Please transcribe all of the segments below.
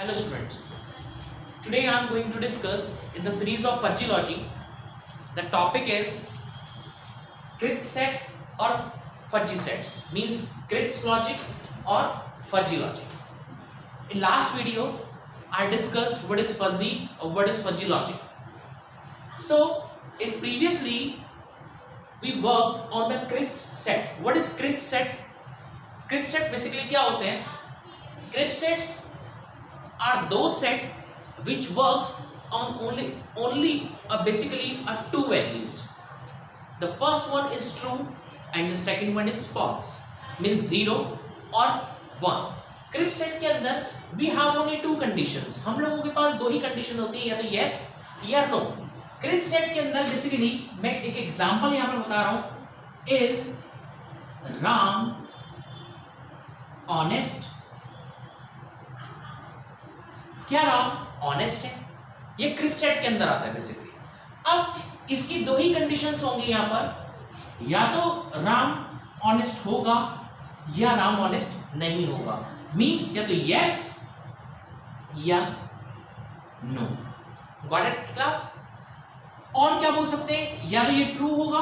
Hello students, today I am going to discuss in the series of fuzzy logic. The topic is crisp set or fuzzy sets, means crisp logic or fuzzy logic. In last video I discussed what is fuzzy or what is fuzzy logic. So in previously we worked on the crisp set. What is crisp set? Crisp set basically क्या होते हैं? Crisp sets are those set which works on only basically two values. The first one is true and the second one is false, means 0 or 1. Crisp set के अंदर we have only two conditions. हम लोगों के पास दो ही condition होती है, या तो yes या no. Crisp set के अंदर basically मैं एक एग्जांपल यहाँ पर बता रहा हूँ, is Ram honest? क्या राम ऑनेस्ट है? ये क्रिस्प सेट के अंदर आता है बेसिकली. अब इसकी दो ही कंडीशंस होंगी यहाँ पर, या तो राम ऑनेस्ट होगा या राम ऑनेस्ट नहीं होगा. मींस या तो यस या नो. Got it class? और क्या बोल सकते हैं, या तो ये ट्रू होगा,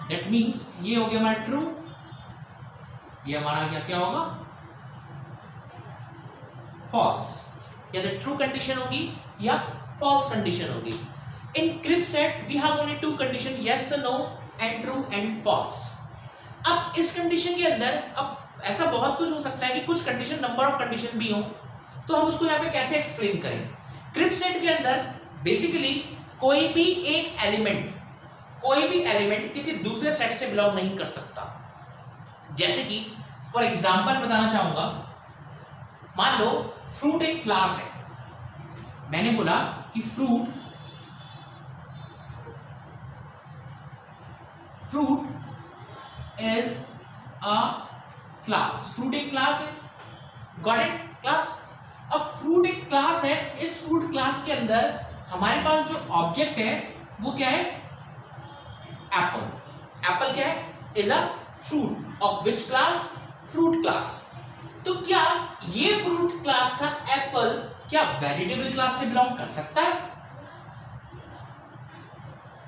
दैट मींस ये हो गया हमारा ट्रू, ये हमारा क्या होगा फॉल्स. या तो ट्रू कंडीशन होगी या फॉल्स कंडीशन होगी. In crisp set we have only two condition, yes no and true and false. अब इस कंडीशन के अंदर अब ऐसा बहुत कुछ हो सकता है कि कुछ कंडीशन नंबर ऑफ कंडीशन भी हो, तो हम उसको यहाँ पे कैसे एक्सप्लेन करें. क्रिस्प सेट के अंदर बेसिकली कोई भी एलिमेंट किसी दूसरे सेट से बिलोंग नहीं कर सकता. जैसे कि फॉर एग्जाम्पल बताना चाहूंगा, मान लो फ्रूट एक क्लास है. मैंने बोला कि fruit is a class. Fruit एक क्लास है. Got it class? अब फ्रूट एक क्लास है. इस फ्रूट क्लास के अंदर हमारे पास जो ऑब्जेक्ट है वो क्या है, एप्पल. एप्पल क्या है, is a fruit of which class, fruit class. तो क्या ये फ्रूट क्लास का एप्पल क्या वेजिटेबल क्लास से बिलोंग कर सकता है?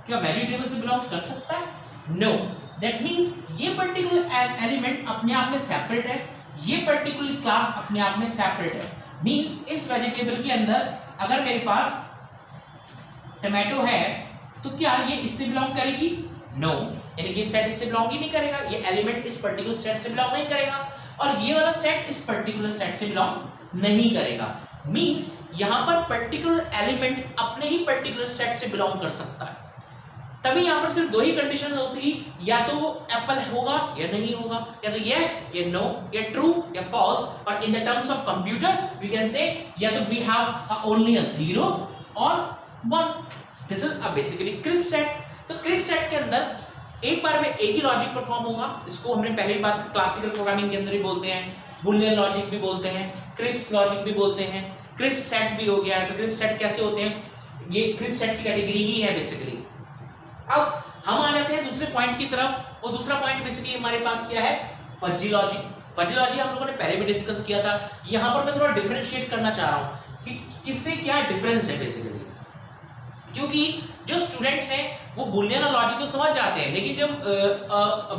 क्या वेजिटेबल से बिलोंग कर सकता है? नो. दैट मींस ये पर्टिकुलर एलिमेंट अपने आप में सेपरेट है, ये पर्टिकुलर क्लास अपने आप में सेपरेट है. मींस इस वेजिटेबल के अंदर अगर मेरे पास टमाटो है तो क्या ये इससे बिलोंग करेगी? नो. यानी कि सेट इससे बिलोंग ही नहीं करेगा, ये एलिमेंट इस पर्टिकुलर सेट से बिलोंग नहीं करेगा, और ये वाला सेट इस पर्टिकुलर सेट से बिलोंग नहीं करेगा. मींस यहां पर पर्टिकुलर एलिमेंट अपने ही पर्टिकुलर सेट से बिलोंग कर सकता है. तभी यहां पर सिर्फ दो ही कंडीशन होगी, या तो वो एप्पल होगा या नहीं होगा, या तो यस या नो, या ट्रू या फॉल्स. और in the terms of computer we can say या तो वी हैव ओनली अ 0 और 1. This is a basically crisp set. तो क्रिस्प सेट के अंदर एक बार में एक ही लॉजिक परफॉर्म होगा. इसको हमने पहले ही बात क्लासिकल प्रोग्रामिंग के अंदर ही बोलते हैं, बुलियन लॉजिक भी बोलते हैं, क्रिस्प लॉजिक भी बोलते हैं, क्रिस्प सेट भी हो गया. तो क्रिस्प सेट कैसे होते हैं, ये क्रिस्प सेट की कैटेगरी ही है बेसिकली. अब हम आ जाते हैं दूसरे पॉइंट की तरफ, और दूसरा पॉइंट बेसिकली हमारे पास क्या है, फजी लॉजिक. फजी लॉजिक हम लोगों ने पहले भी डिस्कस किया था. यहां पर मैं थोड़ा डिफरेंशिएट करना चाह रहा हूं कि किससे क्या डिफरेंस है बेसिकली, क्योंकि जो स्टूडेंट्स हैं वो बुलियन और लॉजिक तो समझ जाते हैं, लेकिन जब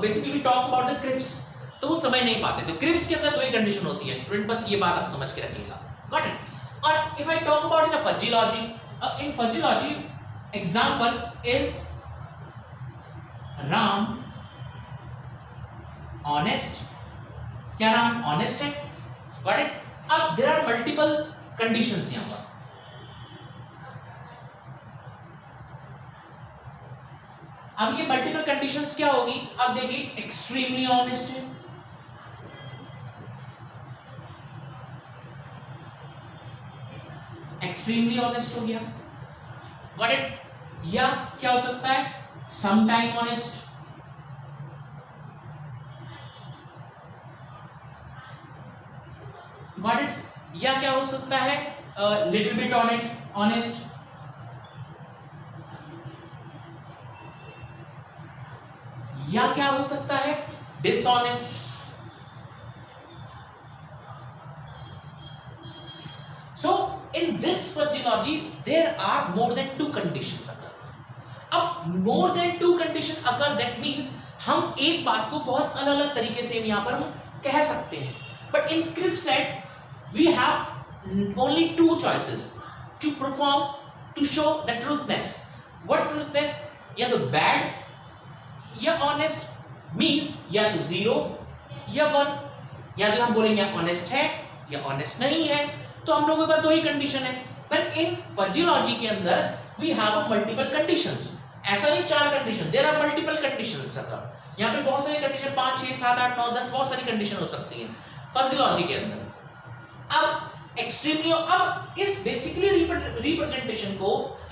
basically talk about the crisp तो वो समझ नहीं पाते. तो क्रिस्प के अंदर दो ही कंडीशन होती है स्टूडेंट, बस ये बात आप समझ के रखिएगा. Got it? और if I talk about in fuzzy logic, in fuzzy logic example is Ram honest. क्या राम ऑनेस्ट है? Got it? अब देयर आर मल्टीपल कंडीशंस यहां पर. अब ये मल्टीपल कंडीशंस क्या होगी, अब देखिए एक्सट्रीमली ऑनेस्ट है, एक्सट्रीमली ऑनेस्ट हो गया. Got it? या क्या हो सकता है, समटाइम ऑनेस्ट. Got it? या क्या हो सकता है, लिटिल बिट ऑनेस्ट. या क्या हो सकता है, dishonest. So in this physiology there are more than 2 conditions occur. अब more than 2 condition occur, that means हम एक बात को बहुत अलग अलग तरीके से यहाँ पर हम कह सकते हैं, but in Cripps set we have only 2 choices to perform to show the truthness. What truthness? या तो bad या honest, means या तो 0 या 1, या तो हम बोलेंगे honest है या honest नहीं है, तो हम लोगों के पास 2 ही कंडीशन है। पर इन फिजियोलॉजी के अंदर we have multiple conditions, ऐसा नहीं 4 condition, there are multiple conditions अगर यहाँ पे बहुत सारी कंडीशन 5 6 7 8 9 10 बहुत सारी कंडीशन हो सकती हैं फिजियोलॉजी के अंदर। अब एक्सट्रीमली, अब इस बेसिकली रिप्रेजेंटेशन को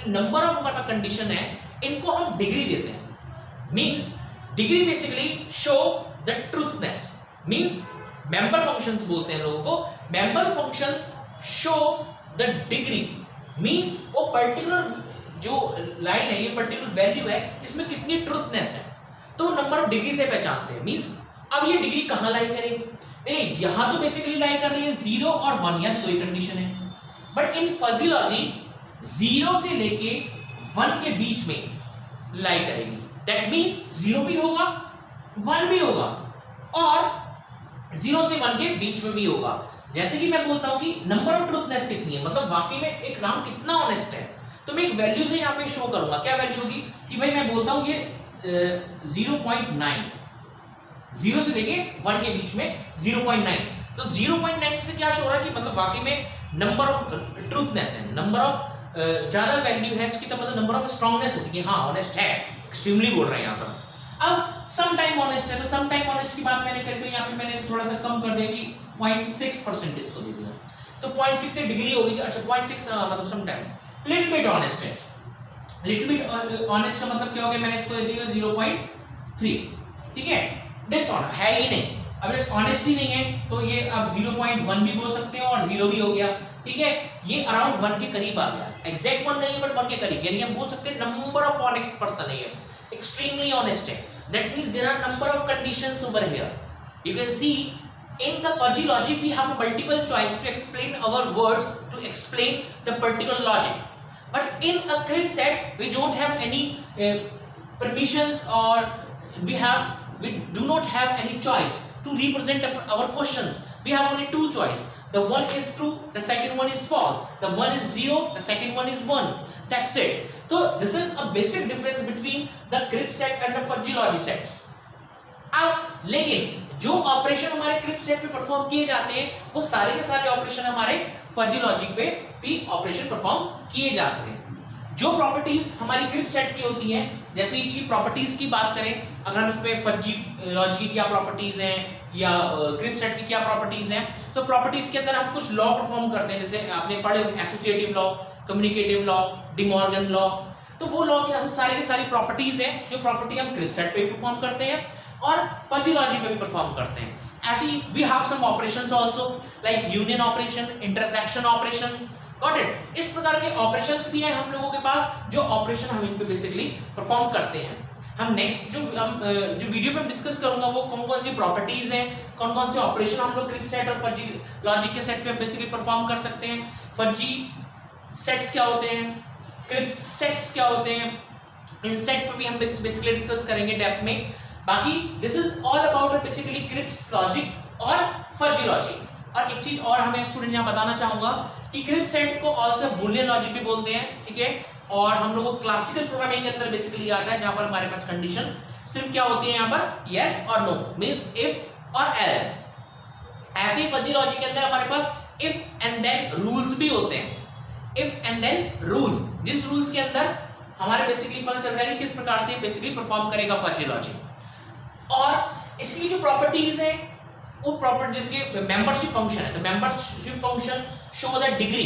नंबर ऑफ हमारे पास कंडीशन है, इनको हम डिग्री देते हैं। Means degree basically show the truthness, means member functions बोलते हैं लोगों को। Member function show the degree, means वो पर्टिकुलर जो लाइन है, ये पर्टिकुलर वैल्यू है, इसमें कितनी ट्रूथनेस है, तो नंबर ऑफ डिग्री से पहचानते हैं। मींस अब ये डिग्री कहां लाई करेगी, यहां तो बेसिकली लाई कर रही है 0 और 1, या तो 2 ही कंडीशन है, बट इन फिजियोलॉजी 0 से लेके 1 के बीच में लाई करेगी। दैट मींस 0 भी होगा 1 भी होगा और 0 से 1 के बीच में भी होगा। जैसे कि मैं बोलता हूं कि नंबर ऑफ ट्रूथनेस कितनी है, मतलब वाकई में एक नाम कितना ऑनेस्ट है, तो मैं एक वैल्यू से यहां पे शो करूंगा। क्या वैल्यू होगी कि भाई मैं बोलता हूं ये 0.9, 0 से लेके 1 के बीच में 0.9, तो 0.9 से क्या शो हो रहा है कि मतलब वाकई में नंबर ऑफ ट्रूथनेस है, नंबर ऑफ ज्यादा वैल्यू है इसकी, तो मतलब नंबर ऑफ स्ट्रांगनेस होती है, हाँ ऑनेस्ट है, एक्सट्रीमली बोल रहे हैं यहाँ पर। अब सम टाइम ऑनेस्ट है, तो सम टाइम ऑनेस्ट की बात मैंने करी, तो यहाँ पे मैंने थोड़ा सा कम कर दिया कि 0.6% इसको दे दिया, तो 0.6 से डिग्री होगी। अच्छा 0.6 मतलब some time little bit honest है, लिटिल बिट ऑनेस्ट का मतलब क्या हो गया, मैंने इसको दे दिया 0.3, ठीक है, डिसऑनेस्ट है ही नहीं। अब ऑनेस्ट ही नहीं है तो ये अब 0.1 भी बोल सकते हो और 0 भी हो गया, ठीक है, ये अराउंड 1 के करीब आ गया, एग्जैक्ट 1 नहीं है बट 1 के करीब, यानी हम बोल सकते हैं नंबर ऑफ ऑनेस्ट पर्सन है, ये एक्सट्रीमली ऑनेस्ट है। That means there are number of conditions over here. You can see in the physiology we have multiple choice to explain our words, to explain the particular logic, but in a Cripps set we don't have any permissions, or we do not have any choice to represent our questions. We have only 2 choice, the one is true, the second one is false, the one is 0, the second one is 1, that's it. So this is a basic difference between the Cripps set and the physiology sets. अब लेकिन जो operation हमारे Cripps set पे perform किए जाते हैं वो सारे के सारे ऑपरेशन हमारे फिजियोलॉजी पे भी ऑपरेशन परफॉर्म किए जा सकते हैं। जो प्रॉपर्टीज हमारी क्रिप्स सेट की होती हैं, जैसे कि प्रॉपर्टीज की बात करें, अगर हम इस पे फिजियोलॉजी की क्या प्रॉपर्टीज हैं या क्रिप्स सेट की क्या प्रॉपर्टीज हैं, तो प्रॉपर्टीज के अंदर हम कुछ लॉ परफॉर्म करते हैं, जैसे आपने पढ़े associative law, communicative law, De Morgan law, तो वो लॉ के हम सारे के सारी प्रॉपर्टीज हैं जो प्रॉपर्टी हम क्रिप्स सेट पे परफॉर्म करते हैं और फिजियोलॉजी में भी परफॉर्म करते हैं। ऐसी we have some operations also like union operation, intersection operation, got it. इस प्रकार के ऑपरेशंस भी हैं हम लोगों के पास, जो ऑपरेशन हम इन पे बेसिकली परफॉर्म करते हैं। हम नेक्स्ट जो वीडियो में डिस्कस करूंगा वो कौन कौन सी प्रॉपर्टीज हैं, कौन कौन से ऑपरेशन हम लोग क्रिप्स सेट और फिजियोलॉजी के सेट पे बेसिकली परफॉर्म कर सकते हैं, फजी सेट्स क्या होते हैं, क्रिप्स सेट्स क्या होते हैं, इन सेट पे भी हम बेसिकली डिस्कस करेंगे डेप्थ में। बाकी this is all about basically crisp logic और फिजियोलॉजी। और एक चीज और हमें स्टूडेंट यहाँ बताना चाहूंगा कि क्रिप्स सेट को आल्सो बूलियन लॉजिक भी बोलते हैं, ठीक है, और हम लोग को क्लासिकल प्रोग्रामिंग के अंदर बेसिकली आता है, जहां पर हमारे पास कंडीशन सिर्फ क्या होती है यहाँ पर, यस और नो, मींस इफ और एल्स। ऐसे ही फिजियोलॉजी के अंदर हमारे पास इफ एंड देन रूल्स भी होते हैं, इफ एंड देन रूल्स, जिस रूल्स के अंदर हमारे बेसिकली पता चलता है कि किस प्रकार से बेसिकली परफॉर्म करेगा फिजियोलॉजी। और इसकी जो प्रॉपर्टीज है वो प्रॉपर्टीज के मेंबरशिप फंक्शन है, तो membership function show the degree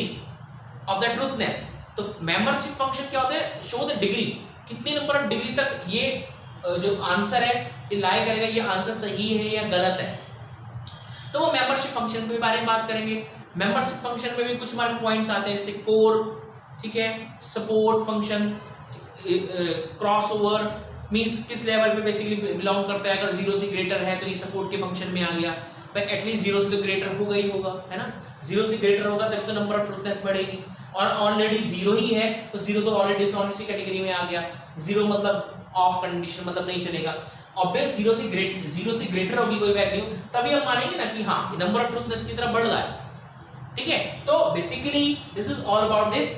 of the truthness. तो मेंबरशिप फंक्शन क्या होता है, शो द डिग्री, कितनी नंबर ऑफ डिग्री तक ये जो आंसर है ये लाई करेगा, ये आंसर सही है या गलत है। तो वो मेंबरशिप फंक्शन के बारे में बात करेंगे। मेंबरशिप फंक्शन में भी कुछ हमारे पॉइंट्स आते हैं, जैसे कोर, ठीक है, सपोर्ट फंक्शन, क्रॉसओवर मींस किस लेवल पे बेसिकली बिलोंग करता है, अगर 0 से ग्रेटर है तो ये सपोर्ट के फंक्शन में आ गया। भाई एटलीस्ट 0 से तो ग्रेटर होगा ही होगा, है ना, 0 से ग्रेटर होगा तभी तो नंबर ऑफ ट्रूथनेस बढ़ेगी, और ऑलरेडी 0 ही है तो 0 तो ऑलरेडी डिसऑनेस्टी कैटेगरी में आ गया, 0 मतलब ऑफ कंडीशन, मतलब नहीं चलेगा। ऑब्वियस 0 से ग्रेटर होगी कोई वैल्यू तभी हम मानेंगे ना कि हाँ नंबर ऑफ ट्रूथनेस की तरफ बढ़ रहा है, ठीक है। तो basically this is all about this